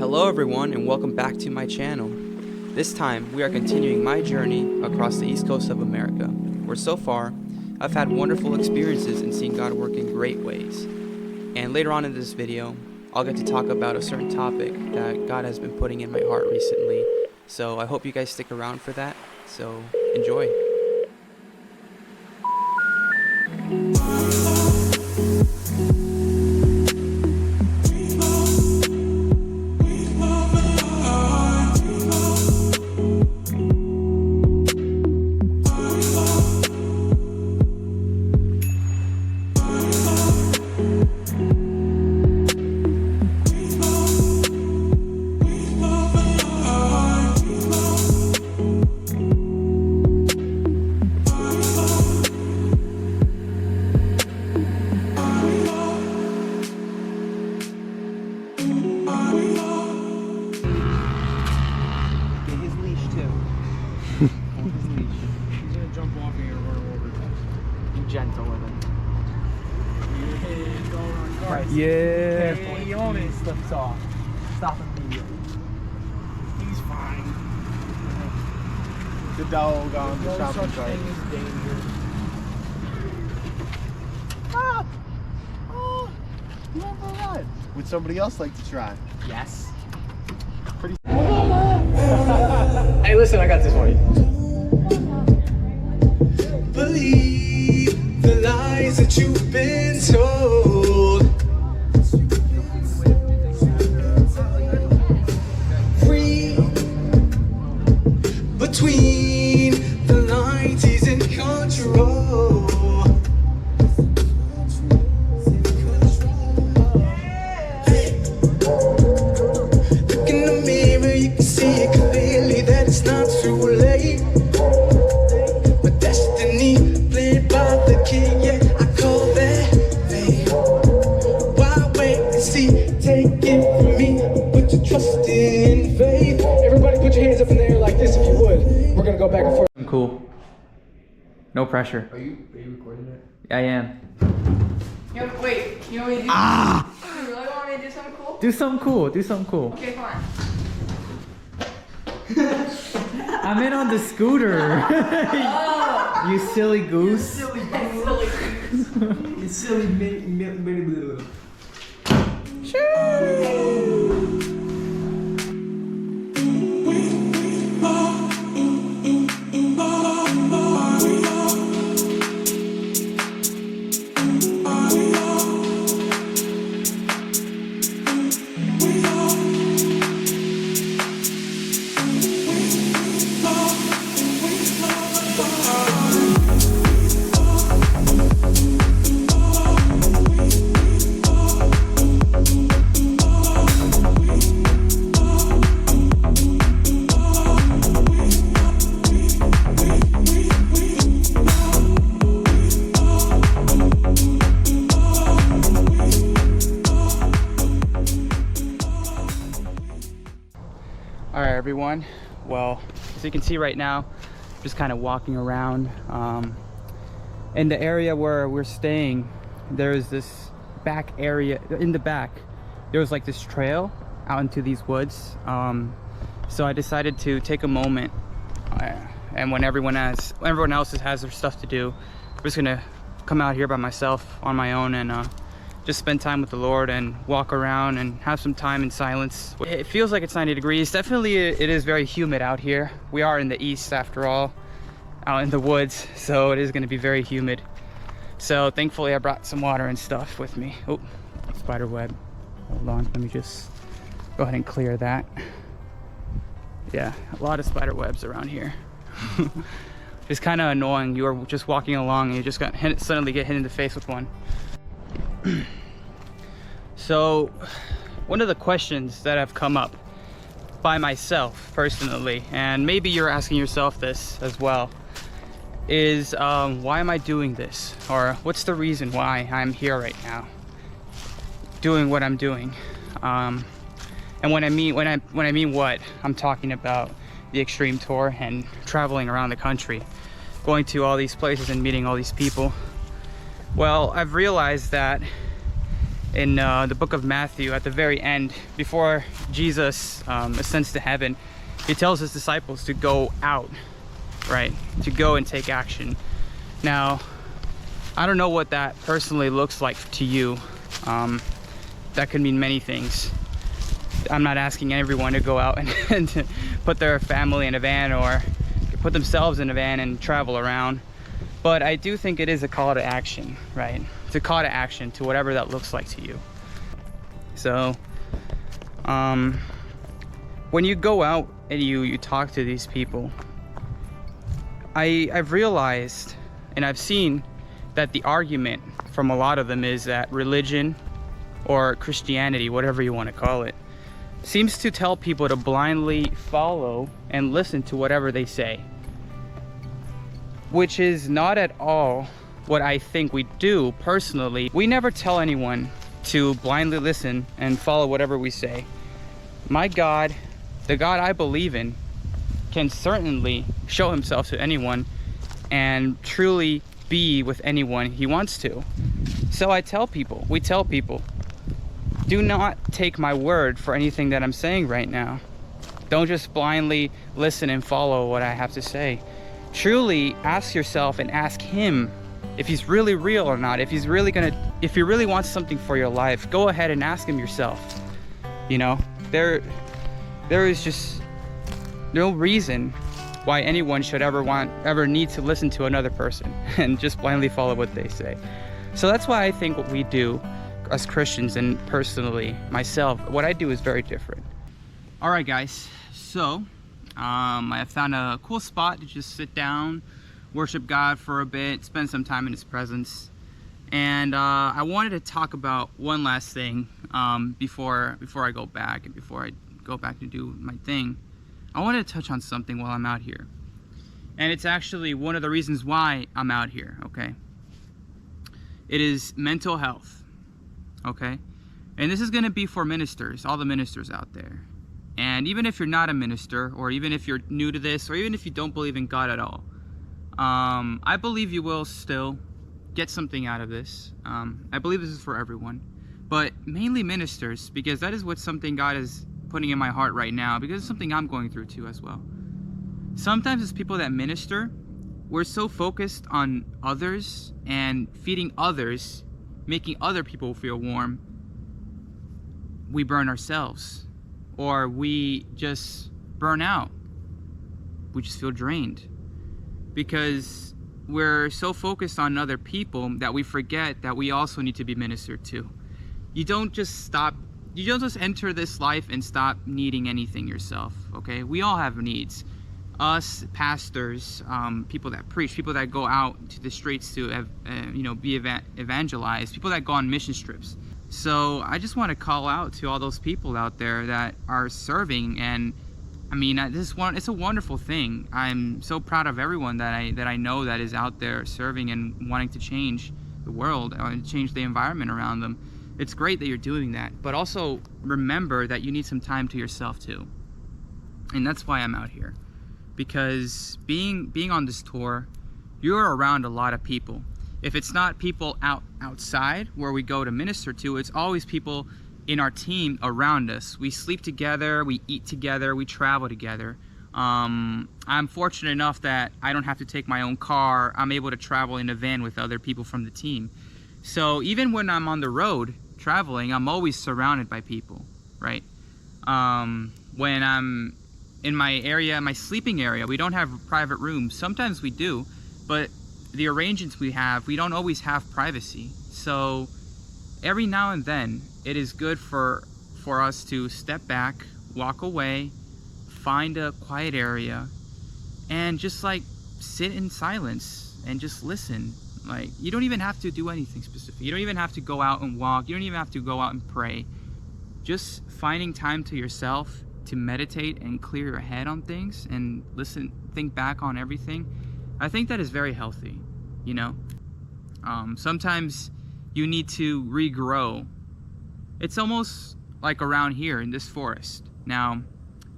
Hello everyone and welcome back to my channel. This time we are continuing my journey across the east coast of America, where so far I've had wonderful experiences in seeing God work in great ways. And later on in this video, I'll get to talk about a certain topic that God has been putting in my heart recently. So I hope you guys stick around for that. So enjoy. Gentle with him. Yeah. Hey, he only slips off. Stop immediately. He's fine. The dog on the shopping cart. Ah! Oh! You went for a ride. Would somebody else like to try? Yes. Pretty. Hey, listen, I got this for you. Believe the lies that you've been told. Read between the lines, he's in control. Look in the mirror, you can see it clearly that it's not too late. Destiny played by the king, yeah, I call that fate. Why wait and see? Take it from me, put your trust in faith. Everybody put your hands up in the air like this if you would. We're gonna go back and forth. I'm cool. No pressure. Are you recording it? I am. Yo, wait, you want me to do You really want me to do something cool? Do something cool. Do something cool. Okay, fine. I'm in on the scooter. You silly goose. Silly You silly mini. Alright everyone, well, as you can see right now, I'm just kind of walking around. In the area where we're staying, there's this back area. In the back, there was like this trail out into these woods. So I decided to take a moment, and when everyone else has their stuff to do, I'm just gonna come out here by myself on my own and just spend time with the Lord and walk around and have some time in silence. It feels like it's 90 degrees. Definitely it is very humid out here. We are in the east after all, out in the woods, so it is going to be very humid. So thankfully I brought some water and stuff with me. Oh, spider web. Hold on, let me just go ahead and clear that. Yeah, a lot of spider webs around here. It's kind of annoying. You are just walking along and you just suddenly get hit in the face with one. So one of the questions that have come up by myself personally, and maybe you're asking yourself this as well, is why am I doing this, or what's the reason why I'm here right now doing what I'm doing. And when I mean what, I'm talking about the Extreme Tour and traveling around the country, going to all these places and meeting all these people. Well, I've realized that in the book of Matthew, at the very end, before Jesus ascends to heaven, he tells his disciples to go out, right? To go and take action. Now, I don't know what that personally looks like to you. That could mean many things. I'm not asking everyone to go out and put their family in a van or put themselves in a van and travel around. But I do think it is a call to action, right? It's a call to action to whatever that looks like to you. So, when you go out and you talk to these people, I've realized and I've seen that the argument from a lot of them is that religion or Christianity, whatever you want to call it, seems to tell people to blindly follow and listen to whatever they say, which is not at all what I think we do personally. We never tell anyone to blindly listen and follow whatever we say. My God, the God I believe in, can certainly show himself to anyone and truly be with anyone he wants to. So we tell people, do not take my word for anything that I'm saying right now. Don't just blindly listen and follow what I have to say. Truly ask yourself and ask him if he's really real or not. If he really wants something for your life, go ahead and ask him yourself. You know, there is just no reason why anyone should ever need to listen to another person and just blindly follow what they say. So that's why I think what we do as Christians, and personally myself, what I do is very different. All right, guys, so I found a cool spot to just sit down, worship God for a bit, spend some time in his presence. And I wanted to talk about one last thing before I go back and before I go back to do my thing. I wanted to touch on something while I'm out here. And it's actually one of the reasons why I'm out here, okay? It is mental health. Okay, and this is going to be for ministers, all the ministers out there. And even if you're not a minister, or even if you're new to this, or even if you don't believe in God at all, I believe you will still get something out of this. I believe this is for everyone, but mainly ministers, because that is what something God is putting in my heart right now, because it's something I'm going through too as well. Sometimes as people that minister, we're so focused on others and feeding others, making other people feel warm, we burn ourselves, or we just burn out. We just feel drained because we're so focused on other people that we forget that we also need to be ministered to. You don't just enter this life and stop needing anything yourself, okay? We all have needs. Us pastors, people that preach, people that go out to the streets to be evangelized, people that go on mission trips. So I just want to call out to all those people out there that are serving, and I mean, it's a wonderful thing. I'm so proud of everyone that I know that is out there serving and wanting to change the world and change the environment around them. It's great that you're doing that, but also remember that you need some time to yourself too. And that's why I'm out here. Because being on this tour, you're around a lot of people. If it's not people outside where we go to minister to, it's always people in our team around us. We sleep together, we eat together, we travel together. I'm fortunate enough that I don't have to take my own car. I'm able to travel in a van with other people from the team. So even when I'm on the road traveling, I'm always surrounded by people, right? When I'm in my area, my sleeping area, we don't have private rooms. Sometimes we do, but the arrangements we have, we don't always have privacy. So every now and then, it is good for us to step back, walk away, find a quiet area, and just like sit in silence and just listen. Like, you don't even have to do anything specific. You don't even have to go out and walk. You don't even have to go out and pray. Just finding time to yourself to meditate and clear your head on things and listen, think back on everything. I think that is very healthy, you know? Sometimes you need to regrow. It's almost like around here in this forest. Now,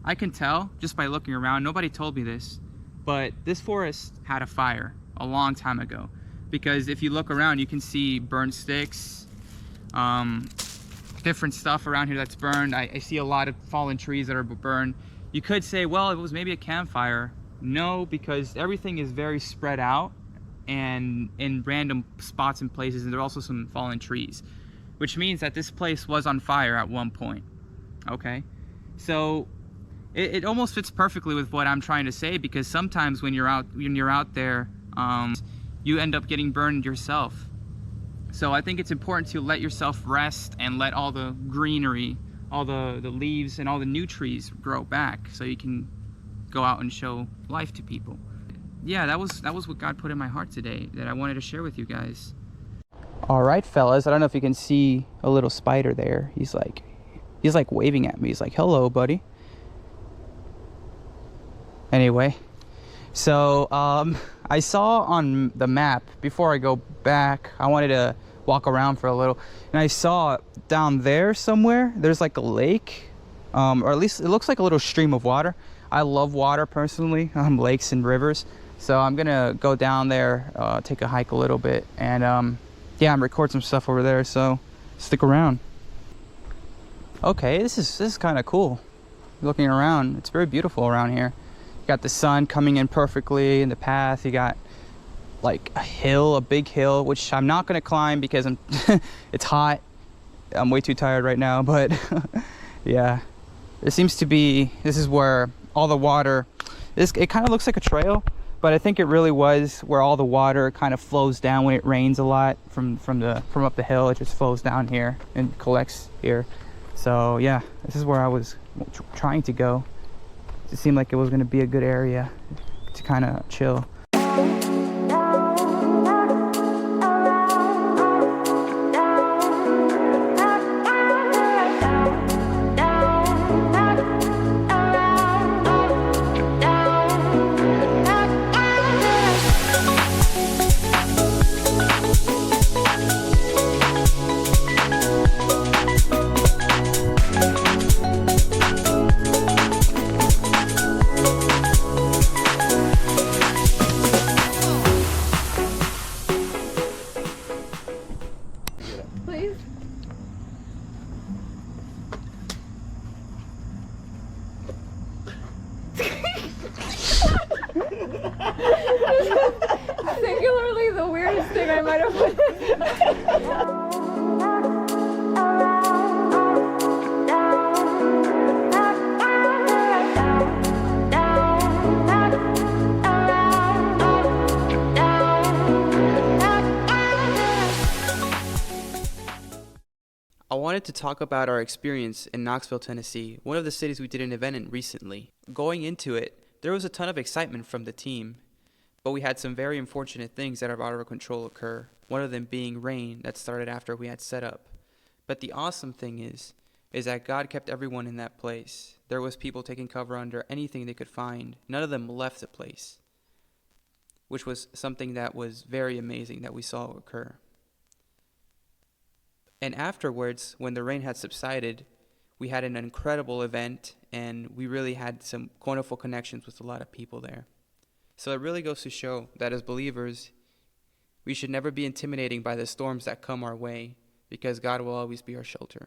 I can tell just by looking around, nobody told me this, but this forest had a fire a long time ago. Because if you look around, you can see burned sticks, different stuff around here that's burned. I see a lot of fallen trees that are burned. You could say, well, it was maybe a campfire. No, because everything is very spread out and in random spots and places, and there are also some fallen trees, which means that this place was on fire at one point. Okay, so it almost fits perfectly with what I'm trying to say, because sometimes when you're out there, you end up getting burned yourself. So I think it's important to let yourself rest and let all the greenery, all the leaves and all the new trees grow back, so you can go out and show life to people. Yeah, that was what God put in my heart today that I wanted to share with you guys. All right, fellas, I don't know if you can see a little spider there. He's like waving at me. He's like, hello, buddy. Anyway, so I saw on the map, before I go back, I wanted to walk around for a little, and I saw down there somewhere, there's like a lake, or at least it looks like a little stream of water. I love water personally, lakes and rivers. So I'm gonna go down there, take a hike a little bit, and yeah, I'm recording some stuff over there, so stick around. Okay, this is kind of cool. Looking around, it's very beautiful around here. You got the sun coming in perfectly in the path. You got like a hill, a big hill, which I'm not gonna climb because it's hot. I'm way too tired right now, but yeah, this is where all the water, it kind of looks like a trail, but I think it really was where all the water kind of flows down when it rains a lot from up the hill. It just flows down here and collects here. So yeah, this is where I was trying to go. It seemed like it was going to be a good area to kind of chill. Please. Singularly the weirdest thing I might have put. I wanted to talk about our experience in Knoxville, Tennessee, one of the cities we did an event in recently. Going into it, there was a ton of excitement from the team, but we had some very unfortunate things that are out of our control occur, one of them being rain that started after we had set up. But the awesome thing is that God kept everyone in that place. There was people taking cover under anything they could find. None of them left the place, which was something that was very amazing that we saw occur. And afterwards, when the rain had subsided, we had an incredible event, and we really had some wonderful connections with a lot of people there. So it really goes to show that as believers, we should never be intimidated by the storms that come our way, because God will always be our shelter.